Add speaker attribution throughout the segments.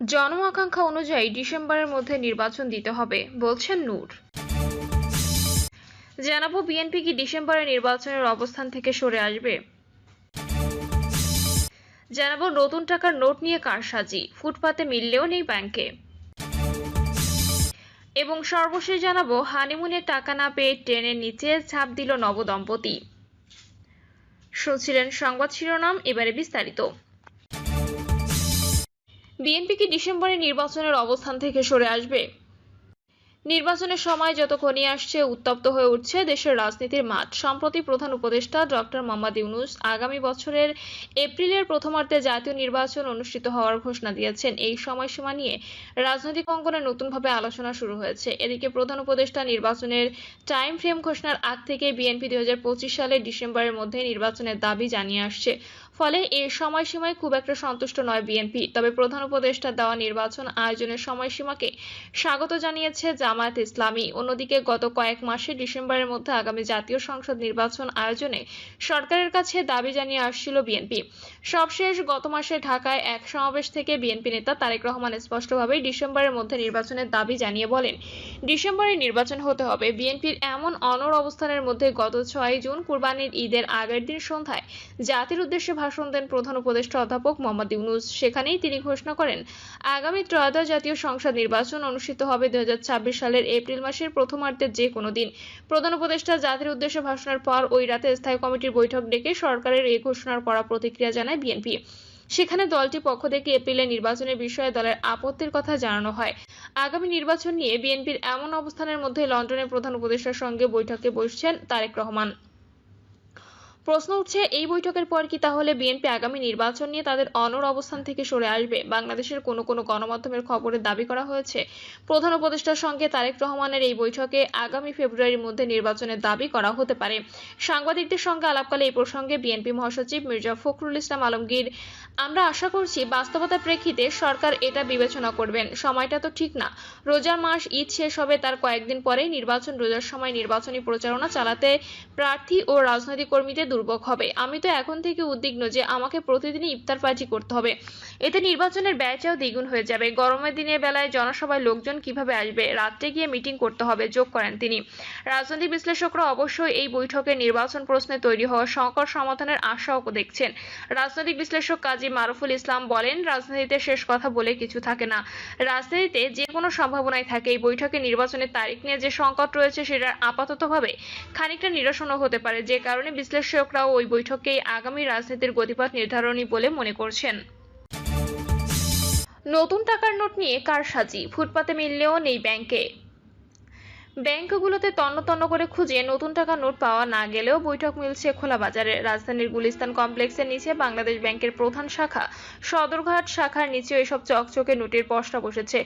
Speaker 1: জন আকাঙ্ক্ষা অনুযায়ী ডিসেম্বরের মধ্যে নির্বাচন দিতে হবে বলছেন নূর। জানাবো বিএনপি কি ডিসেম্বরে নির্বাচনের অবস্থান থেকে সরে আসবে। জানাবো নতুন টাকার নোট নিয়ে কারসাজি, ফুটপাতে মিললেও নেই ব্যাংকে। এবং সর্বশেষ জানাবো হানিমুনের টাকা না পেয়ে ট্রেনের নিচে ঝাঁপ দিল নবদম্পতি। শুনছিলেন সংবাদ শিরোনাম, এবারে বিস্তারিত। বিএনপি কি ডিসেম্বরে নির্বাচনের অবস্থান থেকে সরে আসবে? নির্বাচনের সময় যত ঘনিয়ে আসছে উত্তপ্ত হয়ে উঠছে দেশের রাজনীতির মাঠ। সম্প্রতি প্রধান উপদেষ্টা ডক্টর মোহাম্মদ ইউনূস আগামী বছরের এপ্রিলের প্রথমার্ধে জাতীয় নির্বাচন অনুষ্ঠিত হওয়ার ঘোষণা দিয়েছেন। এই সময়সীমা নিয়ে রাজনৈতিক অঙ্গনে নতুনভাবে আলোচনা শুরু হয়েছে। এদিকে প্রধান উপদেষ্টা নির্বাচনের টাইম ফ্রেম ঘোষণার আগ থেকে বিএনপি 2025 সালের ডিসেম্বরের মধ্যে নির্বাচনের দাবি জানিয়ে আসছে। ফলে এই সময়সীমায় খুব একটা সন্তুষ্ট নয় বিএনপি। তবে প্রধান উপদেষ্টা দেওয়া নির্বাচন আয়োজনের সময়সীমাকে স্বাগত জানিয়েছে জামায়াত ইসলামী। অন্যদিকে গত কয়েক মাসে ডিসেম্বরের মধ্যে আগামী জাতীয় সংসদ নির্বাচন আয়োজনে সরকারের কাছে দাবি জানিয়ে আসছিল বিএনপি। সবশেষ গত মাসে ঢাকায় এক সমাবেশ থেকে বিএনপি নেতা তারেক রহমান স্পষ্টভাবেই ডিসেম্বরের মধ্যে নির্বাচনের দাবি জানিয়ে বলেন, ডিসেম্বরে নির্বাচন হতে হবে। বিএনপির এমন অনড় অবস্থানের মধ্যে গত 6 জুন কুরবানির ঈদের আগের দিন সন্ধ্যায় জাতির উদ্দেশ্যে ভাষণ দেন প্রধান উপদেষ্টা অধ্যাপক মোহাম্মদ ইউনূস। সেখানেই তিনি ঘোষণা করেন, আগামী ত্রয়োদশ জাতীয় সংসদ নির্বাচন অনুষ্ঠিত হবে 2026 সালের এপ্রিল মাসের প্রথমার্ধের যে কোনো দিন। প্রধান উপদেষ্টা জাতির উদ্দেশ্যে ভাষণের পর ওই রাতে স্থায়ী কমিটির বৈঠক ডেকে সরকারের এই ঘোষণার কড়া প্রতিক্রিয়া জানায় বিএনপি। সেখানে দলটির পক্ষ থেকে এপ্রিলে নির্বাচনের বিষয়ে দলের আপত্তির কথা জানানো হয়। আগামী নির্বাচন নিয়ে বিএনপির এমন অবস্থানের মধ্যে লন্ডনে প্রধান উপদেষ্টার সঙ্গে বৈঠকে বসছেন তারেক রহমান। প্রশ্ন উঠছে, এই বৈঠকের পর কি তাহলে বিএনপি আগামী নির্বাচন নিয়ে তাদের অনড় অবস্থান থেকে সরে আসবে? বাংলাদেশের কোনো গণমাধ্যমের খবরে দাবি করা হয়েছে, প্রধান উপদেষ্টার সঙ্গে তারেক রহমানের এই বৈঠকে আগামী ফেব্রুয়ারির মধ্যে নির্বাচনের দাবি করা হতে পারে। সাংবাদিকদের সঙ্গে আলাপকালে এই প্রসঙ্গে বিএনপি মহাসচিব মির্জা ফখরুল ইসলাম আলমগীর, আমরা আশা করছি বাস্তবতার প্রেক্ষিতে সরকার এটা বিবেচনা করবেন। সময়টা তো ঠিক না, রোজার মাস, ঈদ শেষ হবে তার কয়েকদিন পরেই নির্বাচন। রোজার সময় নির্বাচনী প্রচারণা চালাতে প্রার্থী ও রাজনৈতিক কর্মীদের দুর্ভোগ হবে। আমি তো এখন থেকে উদ্বিগ্ন যে আমাকে প্রতিদিনই ইফতার পার্টি করতে হবে। এতে নির্বাচনের ব্যয়টাও দ্বিগুণ হয়ে যাবে। গরমের দিনের বেলায় জনসভায় লোকজন কিভাবে আসবে? রাত্রে গিয়ে মিটিং করতে হবে, যোগ করেন তিনি। রাজনৈতিক বিশ্লেষকরা অবশ্যই এই বৈঠকে নির্বাচন প্রশ্নে তৈরি হওয়া সংকট সমাধানের আশাও দেখছেন। রাজনৈতিক বিশ্লেষক কাজী মারুফুল ইসলাম বলেন, রাজনীতিতে শেষ কথা বলে কিছু থাকে না, রাজনীতিতে যে কোনো সম্ভাবনাই থাকে। এই বৈঠকে নির্বাচনের তারিখ নিয়ে যে সংকট রয়েছে সেটা আপাততভাবে খানিকটা নিরসনও হতে পারে, যে কারণে বিশ্লেষকরাও ওই বৈঠকেই আগামী রাজনীতির গতিপথ নির্ধারণী বলে মনে করছেন। নতুন টাকার নোট নিয়ে কারসাজি, ফুটপাতে মিললেও নেই ব্যাংকে। ব্যাংকগুলোতে তন্ন তন্ন করে খুঁজে নতুন টাকার নোট পাওয়া না গেলেও বৈঠক মিলছে খোলা বাজারে। রাজধানীর গুলিস্তান কমপ্লেক্সের নিচে বাংলাদেশ ব্যাংকের প্রধান শাখা সদরঘাট শাখার নিচেও এসব চকচকে নোটের পসরা বসেছে।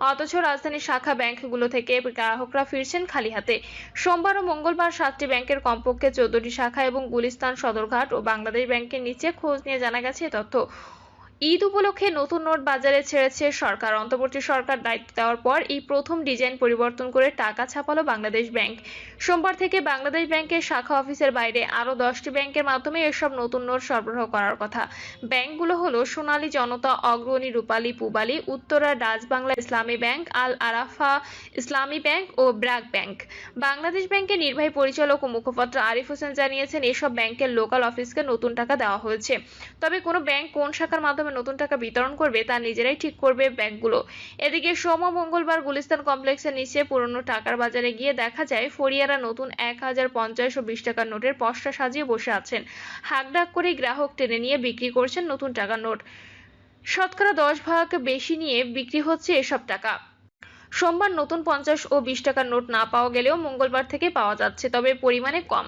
Speaker 1: অথচ রাজধানীর শাখা ব্যাংকগুলো থেকে গ্রাহকরা ফিরছেন খালি হাতে। সোমবার ও মঙ্গলবার 7টি ব্যাংকের কমপক্ষে 14টি শাখা এবং গুলিস্তান, সদরঘাট ও বাংলাদেশ ব্যাংকের নিচে খোঁজ নিয়ে জানা গেছে এ তথ্য। ঈদ উপলক্ষে নতুন নোট বাজারে ছেড়েছে সরকার। অন্তর্বর্তী সরকার দায়িত্ব দেওয়ার পর এই প্রথম ডিজাইন পরিবর্তন করে টাকা ছাপালো বাংলাদেশ ব্যাংক। সোমবার থেকে বাংলাদেশ ব্যাংকের শাখা অফিসের বাইরে আরও 10টি ব্যাংকের মাধ্যমে এসব নতুন নোট সরবরাহ করার কথা। ব্যাংকগুলো হলো সোনালী জনতা, অগ্রণী, রূপালী, পূবালী, উত্তরা, ডাচ বাংলা ইসলামী ব্যাংক, আল আরাফা ইসলামী ব্যাংক ও ব্র্যাক ব্যাংক। বাংলাদেশ ব্যাংকের নির্বাহী পরিচালক ও মুখপাত্র আরিফ হোসেন জানিয়েছেন, এসব ব্যাংকের লোকাল অফিসকে নতুন টাকা দেওয়া হয়েছে। তবে কোনো ব্যাংক কোন শাখার মাধ্যমে নতুন টাকা বিতরণ করবে তা নিজেরাই ঠিক করবে ব্যাংকগুলো। এদিকে সোম ও মঙ্গলবার গুলিস্তান কমপ্লেক্সের নিচে পুরনো টাকার বাজারে গিয়ে দেখা যায় ফরিয়ারা নতুন 1000, 50 ও 20 টাকার নোটের পসরা সাজিয়ে বসে আছেন। হাঁকডাক করে গ্রাহক টেনে নিয়ে বিক্রি করছেন নতুন টাকার নোট। শতকরা 10 ভাগ বেশি নিয়ে বিক্রি হচ্ছে এসব টাকা। সোমবার নতুন 50 ও 20 টাকার নোট না পাওয়া গেলেও মঙ্গলবার থেকে পাওয়া যাচ্ছে, তবে পরিমাণে কম।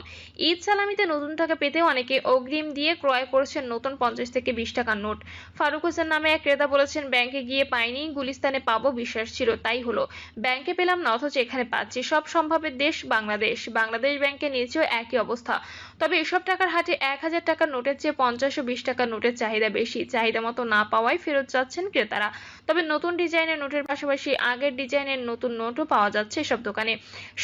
Speaker 1: ঈদ সালামিতে নতুন টাকা পেতেও অনেকে অগ্রিম দিয়ে ক্রয় করছেন নতুন 50 থেকে 20 টাকার নোট। ফারুক হোসেন নামে এক ক্রেতা বলেছেন, ব্যাংকে গিয়ে পাইনি, গুলিস্তানে পাবো বিশ্বাস ছিল, তাই হলো। ব্যাংকে পেলাম না, অথচ এখানে পাচ্ছি। সব সম্ভাবের দেশ বাংলাদেশ। বাংলাদেশ ব্যাংকের নিচেও একই অবস্থা। তবে এসব টাকার হাটে 1000 টাকার নোটের চেয়ে 50 ও 20 টাকার নোটের চাহিদা বেশি। চাহিদা মতো না পাওয়ায় ফেরত যাচ্ছেন ক্রেতারা। তবে নতুন ডিজাইনের নোটের পাশাপাশি আগের ডিজাইনের নতুন নোটও পাওয়া যাচ্ছে এসব দোকানে।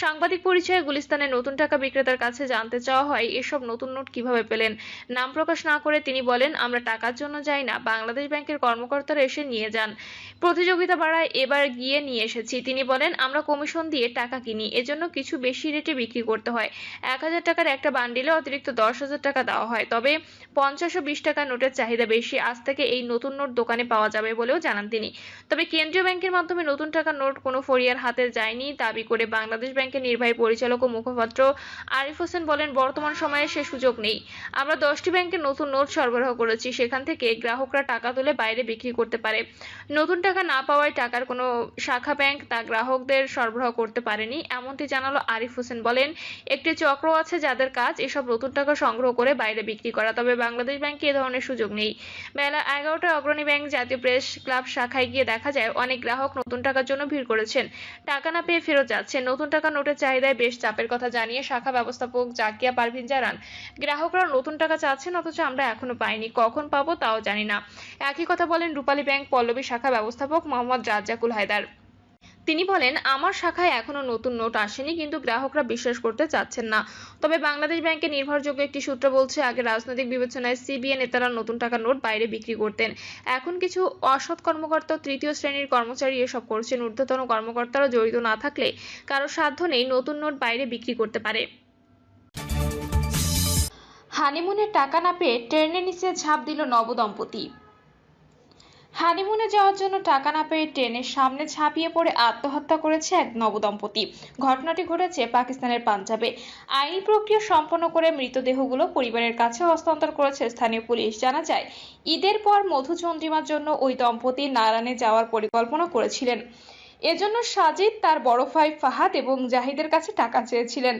Speaker 1: সাংবাদিক পরিচয়ে গুলিস্তানের নতুন টাকা বিক্রেতার কাছে জানতে চাওয়া হয় এসব নতুন নোট কিভাবে পেলেন। নাম প্রকাশ না করে তিনি বলেন, আমরা টাকার জন্য যাই না, বাংলাদেশ ব্যাংকের কর্মকর্তারা এসে নিয়ে যান। প্রতিযোগিতা বাড়ায় এবার গিয়ে নিয়ে এসেছি। তিনি বলেন, আমরা কমিশন দিয়ে টাকা কিনি, এজন্য কিছু বেশি রেটে বিক্রি করতে হয়। 1000 টাকার একটা বান্ডিলে অতিরিক্ত 10,000 টাকা দেওয়া হয়। তবে 50 ও 20 টাকার নোটের চাহিদা বেশি। আজ থেকে এই নতুন নোট দোকানে পাওয়া যাবে বলেও জানান তিনি। তবে কেন্দ্রীয় ব্যাংকের মাধ্যমে নতুন টাকার নোট কোনো ফরিয়ার হাতে যায়নি দাবি করে বাংলাদেশ ব্যাংকের নির্বাহী পরিচালক ও মুখপাত্র আরিফ হোসেন বলেন, বর্তমান সময়ে সে সুযোগ নেই। আমরা 10টি ব্যাংকে নতুন নোট সরবরাহ করেছি, সেখান থেকে গ্রাহকরা টাকা তুলে বাইরে বিক্রি করতে পারে। নতুন টাকা না পাওয়ায় টাকার কোনো শাখা ব্যাংক তা গ্রাহকদের সরবরাহ করতে পারেনি, এমনটি জানালো আরিফ হোসেন। বলেন, একটি চক্র আছে যাদের কাজ এসব নতুন টাকা সংগ্রহ করে বাইরে বিক্রি করা, তবে বাংলাদেশ ব্যাংকে এ ধরনের সুযোগ নেই। বেলা 11টায় অগ্রণী ব্যাংক জাতীয় প্রেস ক্লাব শাখায় গিয়ে দেখা যায় অনেক গ্রাহক নতুন টাকার জন্য ভিড় করেছেন, টাকা না পেয়ে ফেরত যাচ্ছেন। নতুন টাকা নোটের চাহিদায় বেশ চাপের কথা জানিয়ে শাখা ব্যবস্থাপক জাকিয়া পারভিন জানান, গ্রাহকরা নতুন টাকা চাচ্ছেন অথচ আমরা এখনো পাইনি, কখন পাবো তাও জানি না। একই কথা বলেন রূপালী ব্যাংক পল্লবী শাখা ব্যবস্থাপক মোহাম্মদ রাজ্জাকুল হায়দার। তিনি বলেন, আমার শাখায় এখনো নতুন নোট আসেনি, কিন্তু গ্রাহকরা বিশ্বাস করতে চাচ্ছেন না। তবে বাংলাদেশ ব্যাংকের নির্ভরযোগ্য একটি সূত্র বলছে, আগে রাজনৈতিক বিবেচনায় সিবিএ নেতারা নতুন টাকার নোট বাইরে বিক্রি করতেন। এখন কিছু অসৎ কর্মকর্তা, তৃতীয় শ্রেণীর কর্মচারী এসব করছেন। ঊর্ধ্বতন কর্মকর্তারা জড়িত না থাকলে কারো সাধ্য নেই নতুন নোট বাইরে বিক্রি করতে পারে। হানিমুনের টাকা না পেয়ে ট্রেনের নিচে ঝাঁপ দিল নবদম্পতি। হানিমুনে যাওয়ার জন্য টাকা না পেয়ে ট্রেনের সামনে ঝাঁপিয়ে পড়ে আত্মহত্যা করেছে এক নবদম্পতি। ঘটনাটি ঘটেছে পাকিস্তানের পাঞ্জাবে। আইনি প্রক্রিয়া সম্পন্ন করে মৃতদেহগুলো পরিবারের কাছে হস্তান্তর করেছে স্থানীয় পুলিশ। জানা যায়, ঈদের পর মধুচন্দ্রিমার জন্য ওই দম্পতি নারায়ণে যাওয়ার পরিকল্পনা করেছিলেন। এজন্য সাজিদ, তার বড় ভাই ফাহাদ এবং জাহিদের কাছে টাকা চেয়েছিলেন,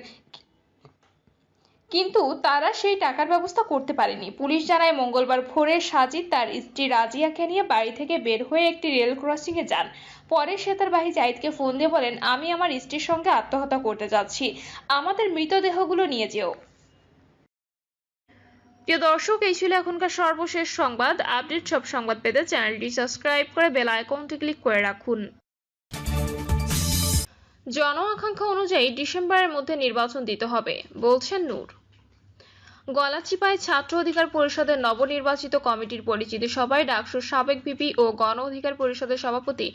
Speaker 1: কিন্তু তারা সেই টাকার ব্যবস্থা করতে পারেনি। পুলিশ জানায়, মঙ্গলবার ভোরে সাজিদ তার স্ত্রী রাজিয়াকে নিয়ে বাড়ি থেকে বের হয়ে একটি রেল ক্রসিংয়ে যান। পরে সে তার ভাই জাহিদকে ফোন দিয়ে বলেন, আমি আমার স্ত্রীর সঙ্গে আত্মহত্যা করতে যাচ্ছি, আমাদের মৃতদেহগুলো নিয়ে যেও। প্রিয় দর্শক, এই ছিল এখনকার সর্বশেষ সংবাদ। আপডেট সব সংবাদ পেতে চ্যানেলটি সাবস্ক্রাইব করে বেল আইকনটি ক্লিক করে রাখুন। জন আকাঙ্ক্ষা অনুযায়ী ডিসেম্বরের মধ্যে নির্বাচন দিতে হবে, বলছেন নূর। গলাচিপায় ছাত্র অধিকার পরিষদের নবনির্বাচিত কমিটির পরিচিতি সভায় ডাকসুর সাবেক ভিপি ও গণ অধিকার পরিষদের সভাপতি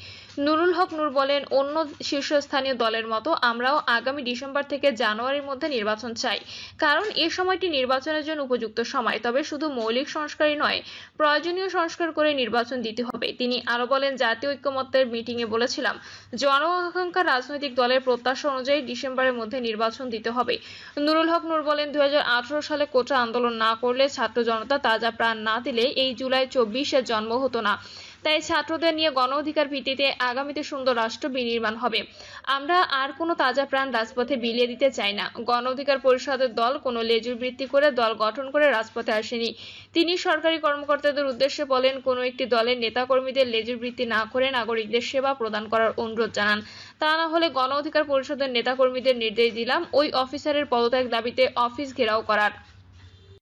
Speaker 1: নুরুল হক নূর বলেন, অন্য শীর্ষস্থানীয় দলের মতো আমরাও আগামী ডিসেম্বর থেকে জানুয়ারির মধ্যে নির্বাচন চাই, কারণ এ সময়টি নির্বাচনের জন্য উপযুক্ত সময়। তবে শুধু মৌলিক সংস্কারই নয়, প্রয়োজনীয় সংস্কার করে নির্বাচন দিতে হবে। তিনি আরো বলেন, জাতীয় ঐক্যমত্যের মিটিংয়ে বলেছিলাম, জন আকাঙ্ক্ষা রাজনৈতিক দলের প্রত্যাশা অনুযায়ী ডিসেম্বরের মধ্যে নির্বাচন দিতে হবে। নুরুল হক নূর বলেন, 2018 সালে কোটা আন্দোলন না করলে, ছাত্র জনতা তাজা প্রাণ না দিলে এই জুলাই 24-এর জন্ম হতো না। তাই ছাত্রদের নিয়ে গণ অধিকার ভিত্তিতে আগামীতে সুন্দর রাষ্ট্র বিনির্মাণ হবে। আমরা আর কোনো তাজা প্রাণ রাজপথে বিলিয়ে দিতে চাই না। গণ অধিকার পরিষদের দল কোনো লেজুর বৃত্তি করে দল গঠন করে রাজপথে আসেনি। তিনি সরকারি কর্মকর্তাদের উদ্দেশ্যে বলেন, কোনো একটি দলের নেতাকর্মীদের লেজুর বৃত্তি না করে নাগরিকদের সেবা প্রদান করার অনুরোধ জানান। তা না হলে গণ অধিকার পরিষদের নেতাকর্মীদের নির্দেশ দিলাম, ওই অফিসারের পদত্যাগ দাবিতে অফিস ঘেরাও করার।